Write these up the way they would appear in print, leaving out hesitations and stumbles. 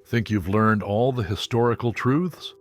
Think you've learned all the historical truths?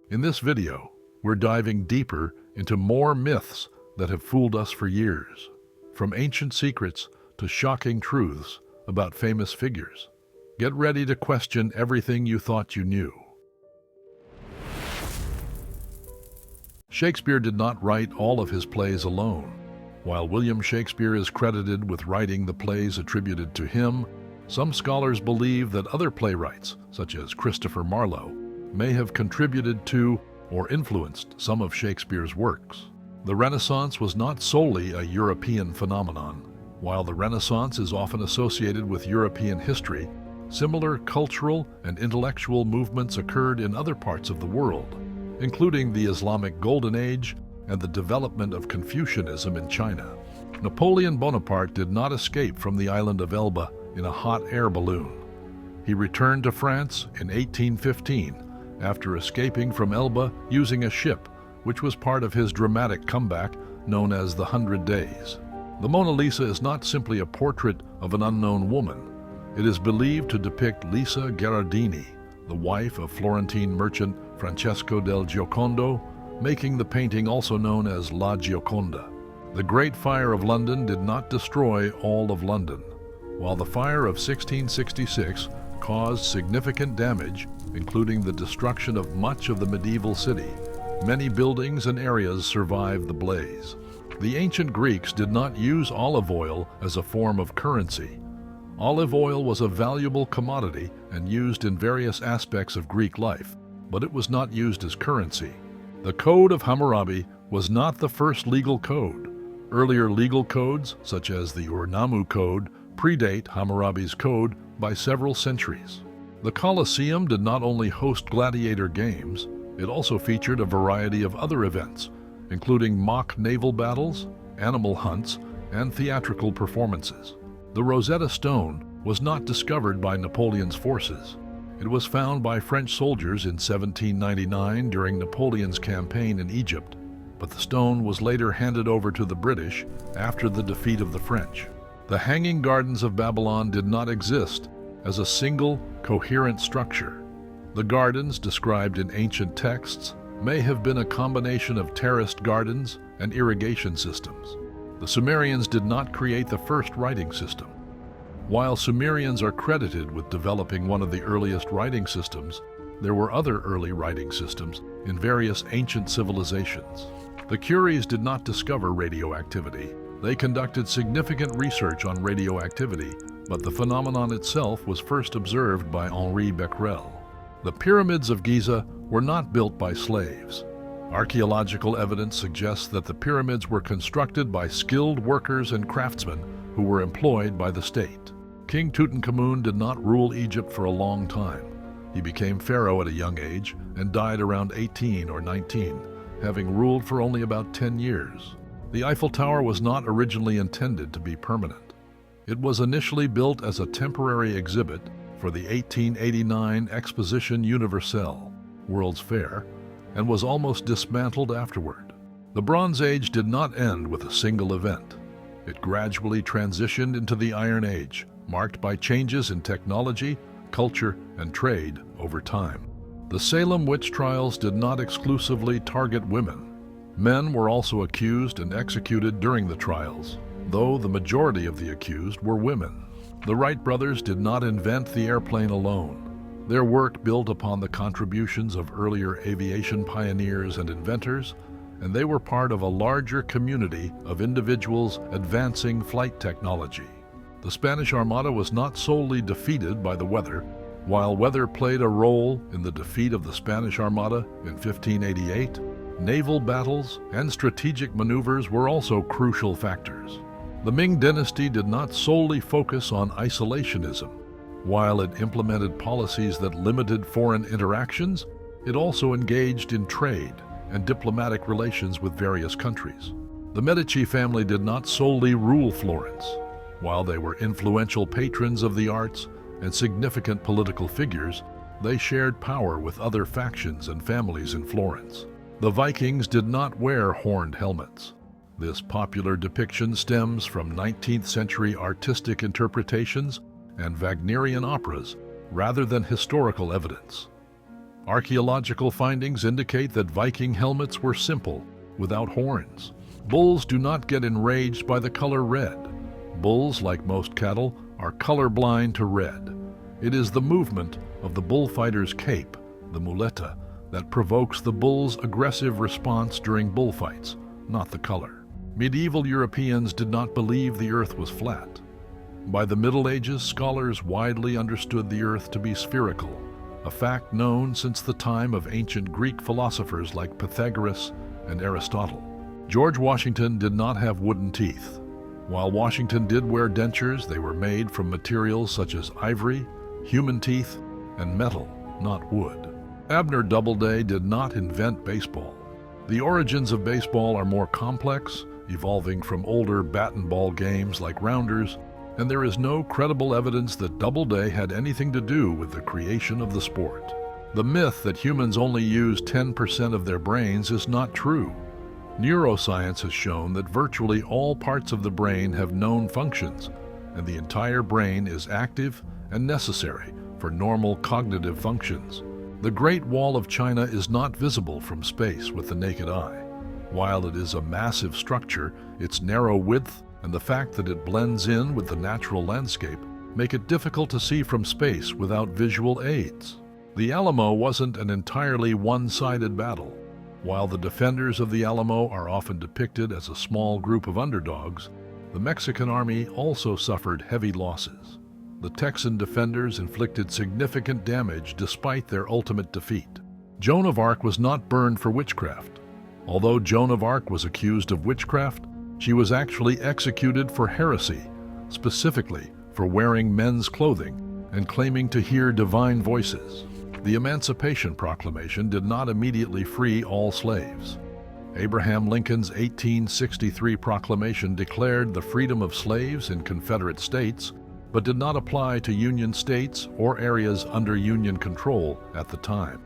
In this video, we're diving deeper into more myths that have fooled us for years, from ancient secrets to shocking truths about famous figures. Get ready to question everything you thought you knew. Shakespeare did not write all of his plays alone. While William Shakespeare is credited with writing the plays attributed to him, some scholars believe that other playwrights, such as Christopher Marlowe, may have contributed to or influenced some of Shakespeare's works. The Renaissance was not solely a European phenomenon. While the Renaissance is often associated with European history, similar cultural and intellectual movements occurred in other parts of the world, including the Islamic Golden Age and the development of Confucianism in China. Napoleon Bonaparte did not escape from the island of Elba in a hot air balloon. He returned to France in 1815 after escaping from Elba using a ship, which was part of his dramatic comeback known as the 100 Days. The Mona Lisa is not simply a portrait of an unknown woman. It is believed to depict Lisa Gherardini, the wife of Florentine merchant Francesco del Giocondo, making the painting also known as La Gioconda. The Great Fire of London did not destroy all of London. While the fire of 1666 caused significant damage, including the destruction of much of the medieval city, many buildings and areas survived the blaze. The ancient Greeks did not use olive oil as a form of currency. Olive oil was a valuable commodity and used in various aspects of Greek life, but it was not used as currency. The Code of Hammurabi was not the first legal code. Earlier legal codes, such as the Ur-Nammu Code, predate Hammurabi's code by several centuries. The Colosseum did not only host gladiator games, it also featured a variety of other events, including mock naval battles, animal hunts, and theatrical performances. The Rosetta Stone was not discovered by Napoleon's forces. It was found by French soldiers in 1799 during Napoleon's campaign in Egypt, but the stone was later handed over to the British after the defeat of the French. The Hanging Gardens of Babylon did not exist as a single, coherent structure. The gardens described in ancient texts may have been a combination of terraced gardens and irrigation systems. The Sumerians did not create the first writing system. While Sumerians are credited with developing one of the earliest writing systems, there were other early writing systems in various ancient civilizations. The Curies did not discover radioactivity. They conducted significant research on radioactivity, but the phenomenon itself was first observed by Henri Becquerel. The pyramids of Giza were not built by slaves. Archaeological evidence suggests that the pyramids were constructed by skilled workers and craftsmen who were employed by the state. King Tutankhamun did not rule Egypt for a long time. He became pharaoh at a young age and died around 18 or 19, having ruled for only about 10 years. The Eiffel Tower was not originally intended to be permanent. It was initially built as a temporary exhibit for the 1889 Exposition Universelle, World's Fair, and was almost dismantled afterward. The Bronze Age did not end with a single event. It gradually transitioned into the Iron Age, marked by changes in technology, culture, and trade over time. The Salem witch trials did not exclusively target women. Men were also accused and executed during the trials, though the majority of the accused were women. The Wright brothers did not invent the airplane alone. Their work built upon the contributions of earlier aviation pioneers and inventors, and they were part of a larger community of individuals advancing flight technology. The Spanish Armada was not solely defeated by the weather. While weather played a role in the defeat of the Spanish Armada in 1588, naval battles and strategic maneuvers were also crucial factors. The Ming Dynasty did not solely focus on isolationism. While it implemented policies that limited foreign interactions, it also engaged in trade and diplomatic relations with various countries. The Medici family did not solely rule Florence. While they were influential patrons of the arts and significant political figures, they shared power with other factions and families in Florence. The Vikings did not wear horned helmets. This popular depiction stems from 19th century artistic interpretations and Wagnerian operas, rather than historical evidence. Archaeological findings indicate that Viking helmets were simple, without horns. Bulls do not get enraged by the color red. Bulls, like most cattle, are colorblind to red. It is the movement of the bullfighter's cape, the muleta, that provokes the bull's aggressive response during bullfights, not the color. Medieval Europeans did not believe the earth was flat. By the Middle Ages, scholars widely understood the earth to be spherical, a fact known since the time of ancient Greek philosophers like Pythagoras and Aristotle. George Washington did not have wooden teeth. While Washington did wear dentures, they were made from materials such as ivory, human teeth, and metal, not wood. Abner Doubleday did not invent baseball. The origins of baseball are more complex, evolving from older bat and ball games like rounders, and there is no credible evidence that Doubleday had anything to do with the creation of the sport. The myth that humans only use 10% of their brains is not true. Neuroscience has shown that virtually all parts of the brain have known functions, and the entire brain is active and necessary for normal cognitive functions. The Great Wall of China is not visible from space with the naked eye. While it is a massive structure, its narrow width and the fact that it blends in with the natural landscape make it difficult to see from space without visual aids. The Alamo wasn't an entirely one-sided battle. While the defenders of the Alamo are often depicted as a small group of underdogs, the Mexican army also suffered heavy losses. The Texan defenders inflicted significant damage despite their ultimate defeat. Joan of Arc was not burned for witchcraft. Although Joan of Arc was accused of witchcraft, she was actually executed for heresy, specifically for wearing men's clothing and claiming to hear divine voices. The Emancipation Proclamation did not immediately free all slaves. Abraham Lincoln's 1863 proclamation declared the freedom of slaves in Confederate states, but did not apply to Union states or areas under Union control at the time.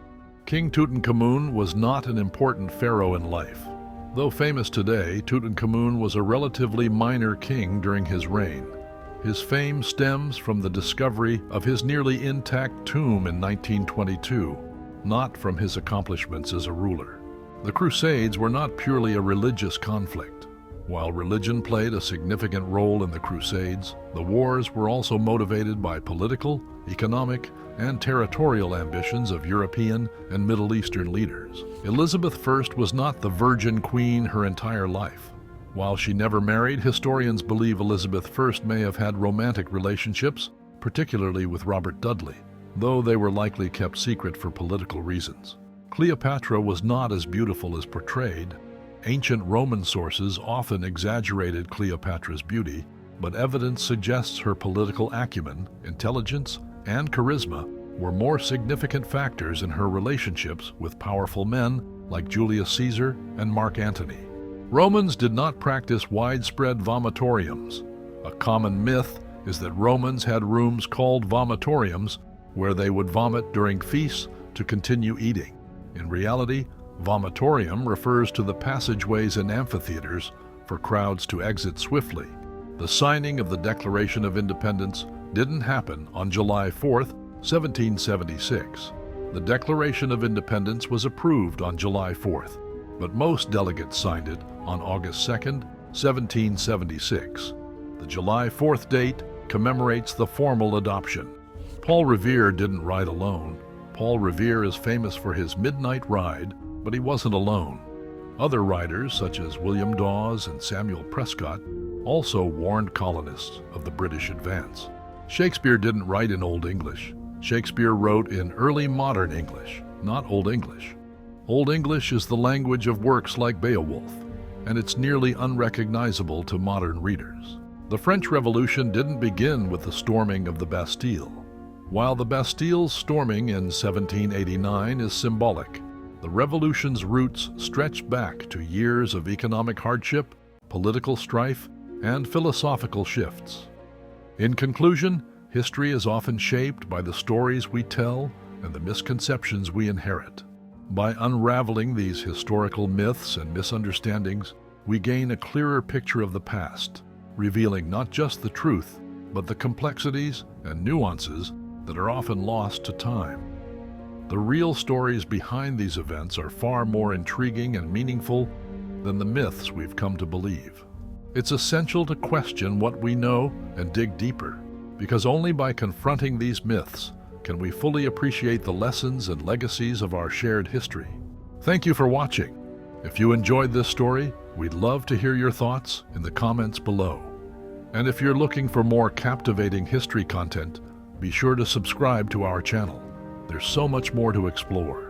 King Tutankhamun was not an important pharaoh in life. Though famous today, Tutankhamun was a relatively minor king during his reign. His fame stems from the discovery of his nearly intact tomb in 1922, not from his accomplishments as a ruler. The Crusades were not purely a religious conflict. While religion played a significant role in the Crusades, the wars were also motivated by political, economic, and territorial ambitions of European and Middle Eastern leaders. Elizabeth I was not the virgin queen her entire life. While she never married, historians believe Elizabeth I may have had romantic relationships, particularly with Robert Dudley, though they were likely kept secret for political reasons. Cleopatra was not as beautiful as portrayed. Ancient Roman sources often exaggerated Cleopatra's beauty, but evidence suggests her political acumen, intelligence, and charisma were more significant factors in her relationships with powerful men like Julius Caesar and Mark Antony. Romans did not practice widespread vomitoriums. A common myth is that Romans had rooms called vomitoriums where they would vomit during feasts to continue eating. In reality, vomitorium refers to the passageways in amphitheaters for crowds to exit swiftly. The signing of the Declaration of Independence didn't happen on July 4, 1776. The Declaration of Independence was approved on July 4th, but most delegates signed it on August 2, 1776. The July 4th date commemorates the formal adoption. Paul Revere didn't ride alone. Paul Revere is famous for his midnight ride, but he wasn't alone. Other riders, such as William Dawes and Samuel Prescott, also warned colonists of the British advance. Shakespeare didn't write in Old English. Shakespeare wrote in early modern English, not Old English. Old English is the language of works like Beowulf, and it's nearly unrecognizable to modern readers. The French Revolution didn't begin with the storming of the Bastille. While the Bastille's storming in 1789 is symbolic, the revolution's roots stretch back to years of economic hardship, political strife, and philosophical shifts. In conclusion, history is often shaped by the stories we tell and the misconceptions we inherit. By unraveling these historical myths and misunderstandings, we gain a clearer picture of the past, revealing not just the truth, but the complexities and nuances that are often lost to time. The real stories behind these events are far more intriguing and meaningful than the myths we've come to believe. It's essential to question what we know and dig deeper, because only by confronting these myths can we fully appreciate the lessons and legacies of our shared history. Thank you for watching. If you enjoyed this story, we'd love to hear your thoughts in the comments below. And if you're looking for more captivating history content, be sure to subscribe to our channel. There's so much more to explore.